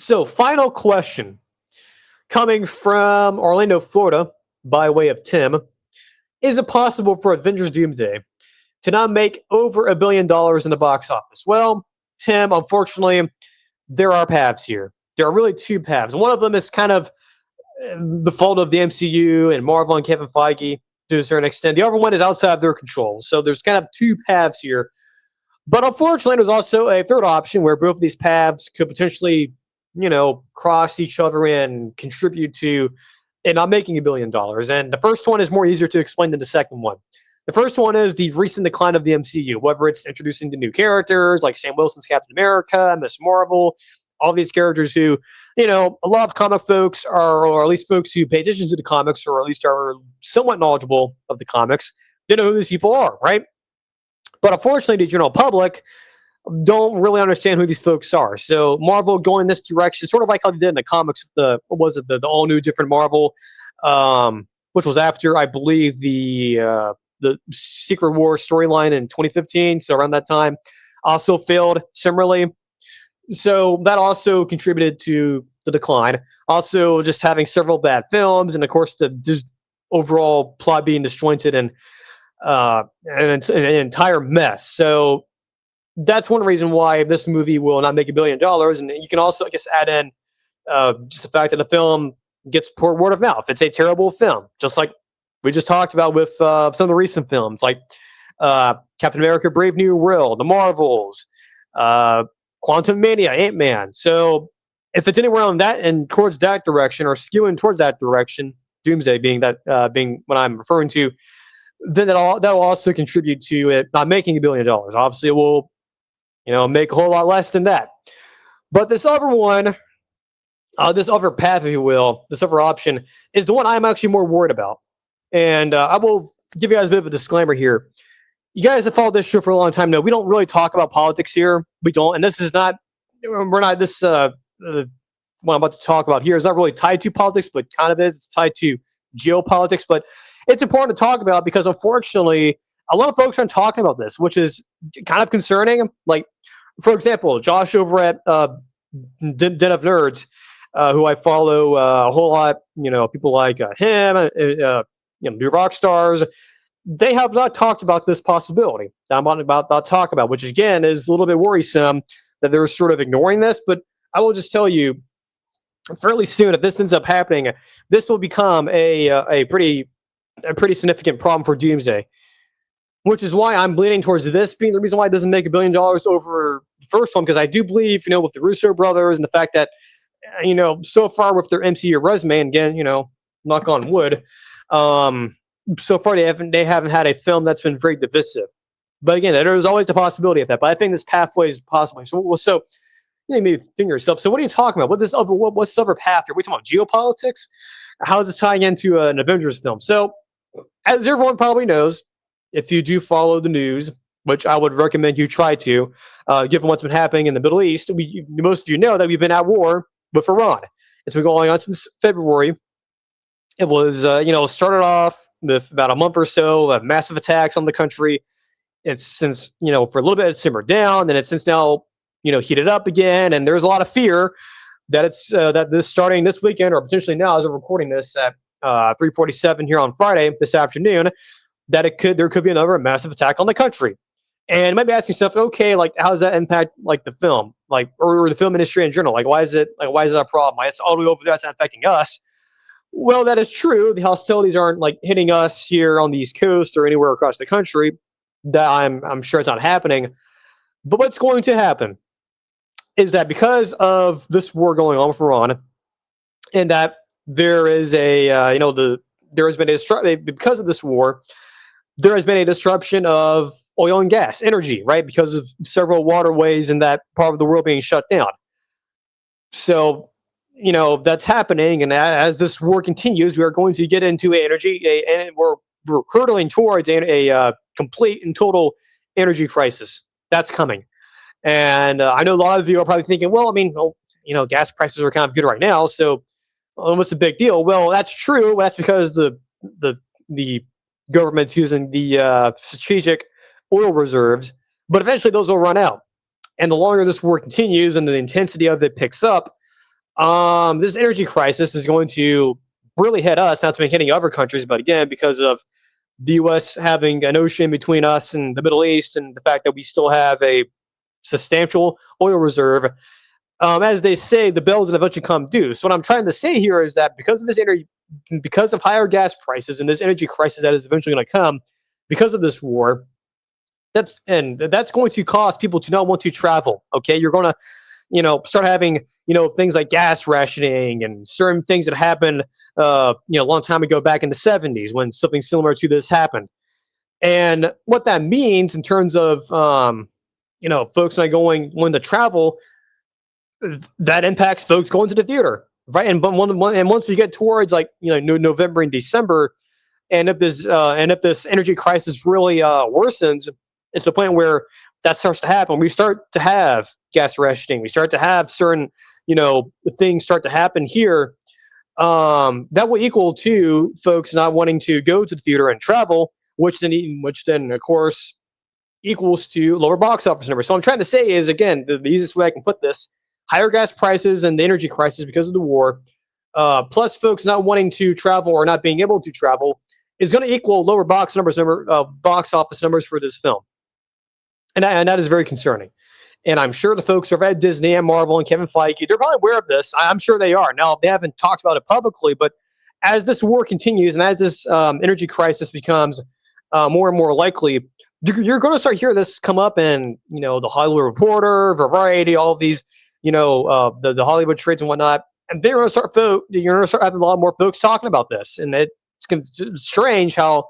So, final question coming from Orlando, Florida, by way of Tim. Is it possible for Avengers Doomsday to not make over $1 billion in the box office? Well, Tim, unfortunately, there are paths here. There are really two paths. One of them is kind of the fault of the MCU and Marvel and Kevin Feige to a certain extent. The other one is outside of their control. So there's kind of two paths here. But unfortunately, there's also a third option where both of these paths could potentially, cross each other and contribute to it not making $1 billion. And the first one is more easier to explain than the second one. The first one is the recent decline of the MCU, whether it's introducing the new characters like Sam Wilson's Captain America, Miss Marvel, all these characters who, a lot of comic folks are, or at least folks who pay attention to the comics, or at least are somewhat knowledgeable of the comics, they know who these people are, right? But unfortunately, the general public don't really understand who these folks are. So Marvel going this direction, sort of like how they did in the comics, the all new different Marvel, which was after, I believe, the Secret War storyline in 2015. So around that time, also failed similarly. So that also contributed to the decline. Also, just having several bad films, and of course, the just overall plot being disjointed and an entire mess. So that's one reason why this movie will not make $1 billion. And you can also, I guess, add in just the fact that the film gets poor word of mouth. It's a terrible film, just like we just talked about with some of the recent films, like Captain America: Brave New World, The Marvels, Quantum Mania, Ant-Man. So if it's anywhere on that and towards that direction, or skewing towards that direction, Doomsday being what I'm referring to, then that will also contribute to it not making $1 billion. Obviously, it will, make a whole lot less than that. But this other one, this other path, if you will, this other option is the one I'm actually more worried about. And I will give you guys a bit of a disclaimer here. You guys have followed this show for a long time now. We don't really talk about politics here. We don't. And this is not, what I'm about to talk about here is not really tied to politics, but kind of is. It's tied to geopolitics. But it's important to talk about because, unfortunately, a lot of folks aren't talking about this, which is kind of concerning. Like, for example, Josh over at Den of Nerds, who I follow a whole lot, people like him, new rock stars, they have not talked about this possibility that I'm about to talk about, which again is a little bit worrisome that they're sort of ignoring this. But I will just tell you, fairly soon, if this ends up happening, this will become a pretty significant problem for Doomsday, which is why I'm leaning towards this being the reason why it doesn't make $1 billion over the first one, because I do believe, with the Russo brothers and the fact that, so far with their MCU resume, and again, knock on wood, so far they haven't had a film that's been very divisive. But again, there's always the possibility of that. But I think this pathway is possible. So you maybe think yourself. So what are you talking about? What's this other path? Are we talking about geopolitics? How is this tying into an Avengers film? So, as everyone probably knows, if you do follow the news, which I would recommend you try to, given what's been happening in the Middle East, most of you know that we've been at war with Iran. It's been going on since February. It was, started off with about a month or so of massive attacks on the country. It's since, for a little bit, it's simmered down, and it's since now, heated up again. And there's a lot of fear that it's that this starting this weekend, or potentially now as we're recording this at 3:47 here on Friday this afternoon, that there could be another massive attack on the country. And you might be asking yourself, okay, like how does that impact like the film, or the film industry in general? Why is it a problem? Why it's all the way over there, it's not affecting us? Well, that is true. The hostilities aren't hitting us here on the East Coast or anywhere across the country. That I'm sure it's not happening. But what's going to happen is that because of this war going on with Iran, and that there is there has been because of this war, there has been a disruption of oil and gas, energy, right? Because of several waterways in that part of the world being shut down. So, that's happening. And as this war continues, we are going to get into and we're hurtling towards a complete and total energy crisis. That's coming. And I know a lot of you are probably thinking, well, gas prices are kind of good right now. So what's the big deal? Well, that's true. That's because the government's using the strategic oil reserves, but eventually those will run out. And the longer this war continues and the intensity of it picks up, This energy crisis is going to really hit us, not to mention hitting other countries, but again, because of the U.S. having an ocean between us and the Middle East, and the fact that we still have a substantial oil reserve. As they say, the bills will eventually come due. So what I'm trying to say here is that because of this energy, because of higher gas prices and this energy crisis that is eventually going to come, because of this war, that's going to cause people to not want to travel. Okay, you're going to start having things like gas rationing and certain things that happened a long time ago back in the 70s when something similar to this happened. And what that means in terms of folks not going to travel, that impacts folks going to the theater, right? And once we get towards like November and December, and if this energy crisis really worsens, it's the point where that starts to happen. We start to have gas rationing. We start to have certain things start to happen here. That will equal to folks not wanting to go to the theater and travel, which then of course equals to lower box office numbers. So I'm trying to say is, again, the easiest way I can put this: higher gas prices and the energy crisis because of the war, plus folks not wanting to travel or not being able to travel, is going to equal lower box office numbers for this film, and that is very concerning. And I'm sure the folks over at Disney and Marvel and Kevin Feige, they're probably aware of this. I'm sure they are. Now, they haven't talked about it publicly, but as this war continues and as this energy crisis becomes more and more likely, you're going to start hearing this come up in, the Hollywood Reporter, Variety, all of these, the Hollywood trades and whatnot. And you're going to start having a lot more folks talking about this. And it's strange how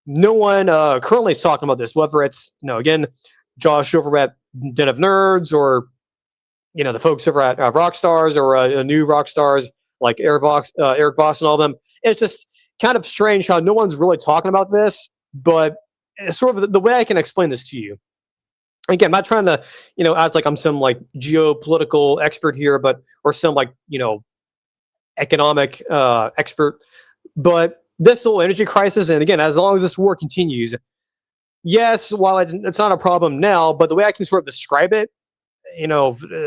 no one currently is talking about this, whether it's, again, Josh over at Den of Nerds, or the folks over at Rockstars, or new Rockstars like Eric Voss and all of them. It's just kind of strange how no one's really talking about this. But sort of the way I can explain this to you. Again, I'm not trying to act like I'm some like geopolitical expert here, or some like economic expert. But this whole energy crisis, and again, as long as this war continues, yes, while it's not a problem now, but the way I can sort of describe it,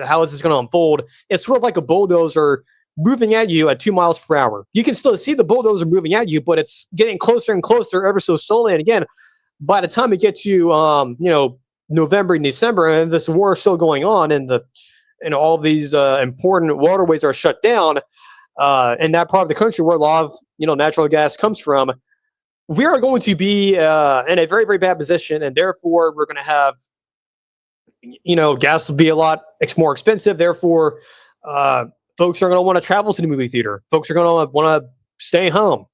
how is this going to unfold? It's sort of like a bulldozer moving at you at 2 miles per hour. You can still see the bulldozer moving at you, but it's getting closer and closer ever so slowly. And again, by the time it gets to November and December, and this war is still going on, and all these important waterways are shut down in that part of the country where a lot of natural gas comes from, we are going to be in a very, very bad position, and therefore we're going to have, gas will be a lot more expensive. Therefore, folks are going to want to travel to the movie theater. Folks are going to want to stay home,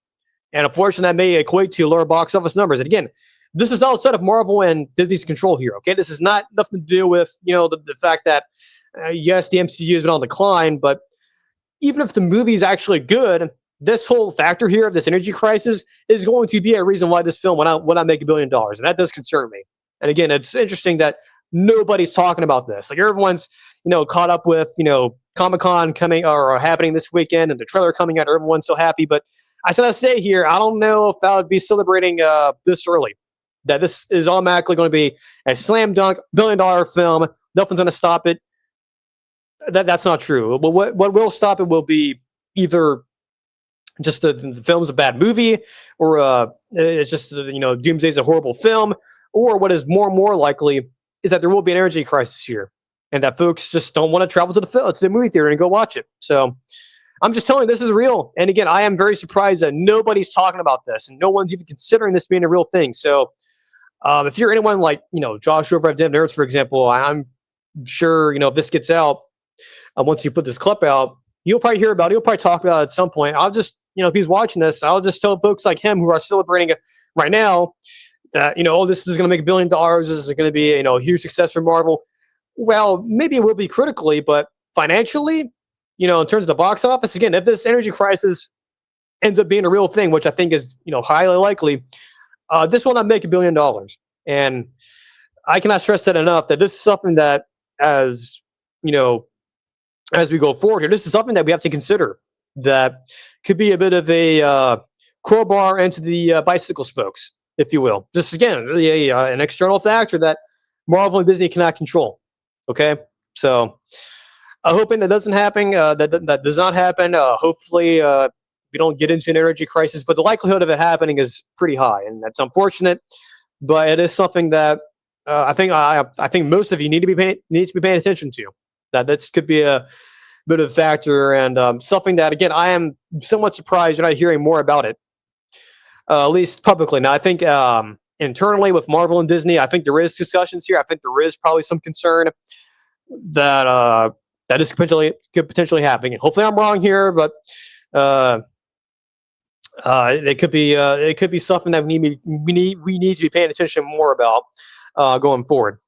and unfortunately, that may equate to lower box office numbers. And again, this is outside of Marvel and Disney's control here. Okay, this is not nothing to do with the fact that yes, the MCU has been on decline, but even if the movie is actually good, this whole factor here of this energy crisis is going to be a reason why this film will not make $1 billion, and that does concern me. And again, it's interesting that nobody's talking about this. Like, everyone's caught up with Comic-Con coming or happening this weekend, and the trailer coming out. Everyone's so happy, but I say here, I don't know if I would be celebrating this early. That this is automatically going to be a slam dunk $1 billion film. Nothing's going to stop it. That's not true. But what will stop it will be either just the film's a bad movie, or it's just Doomsday's a horrible film, or what is more and more likely is that there will be an energy crisis here, and that folks just don't want to travel to the movie theater and go watch it. So I'm just telling you, this is real. And again, I am very surprised that nobody's talking about this, and no one's even considering this being a real thing. So if you're anyone like Josh over at Den of Nerds, for example, I'm sure if this gets out, once you put this clip out, you'll probably hear about it. You'll probably talk about it at some point. I'll just if he's watching this, I'll just tell folks like him who are celebrating it right now that this is going to make $1 billion. This is going to be a huge success for Marvel. Well, maybe it will be critically, but financially, in terms of the box office, again, if this energy crisis ends up being a real thing, which I think is highly likely, this will not make $1 billion. And I cannot stress that enough, that this is something that, as we go forward here, this is something that we have to consider, that could be a bit of a crowbar into the bicycle spokes, if you will. Just again, really an external factor that Marvel and Disney cannot control. Okay, so hoping that doesn't happen. That does not happen. Hopefully, we don't get into an energy crisis. But the likelihood of it happening is pretty high, and that's unfortunate. But it is something that I think most of you need to be paying attention to. That could be a bit of a factor, and something that again I am somewhat surprised you're not hearing more about it, at least publicly. Now I think internally with Marvel and Disney, I think there is discussions here. I think there is probably some concern that that is could potentially happening. And hopefully I'm wrong here, but uh, it could be something that we need to be paying attention more about going forward.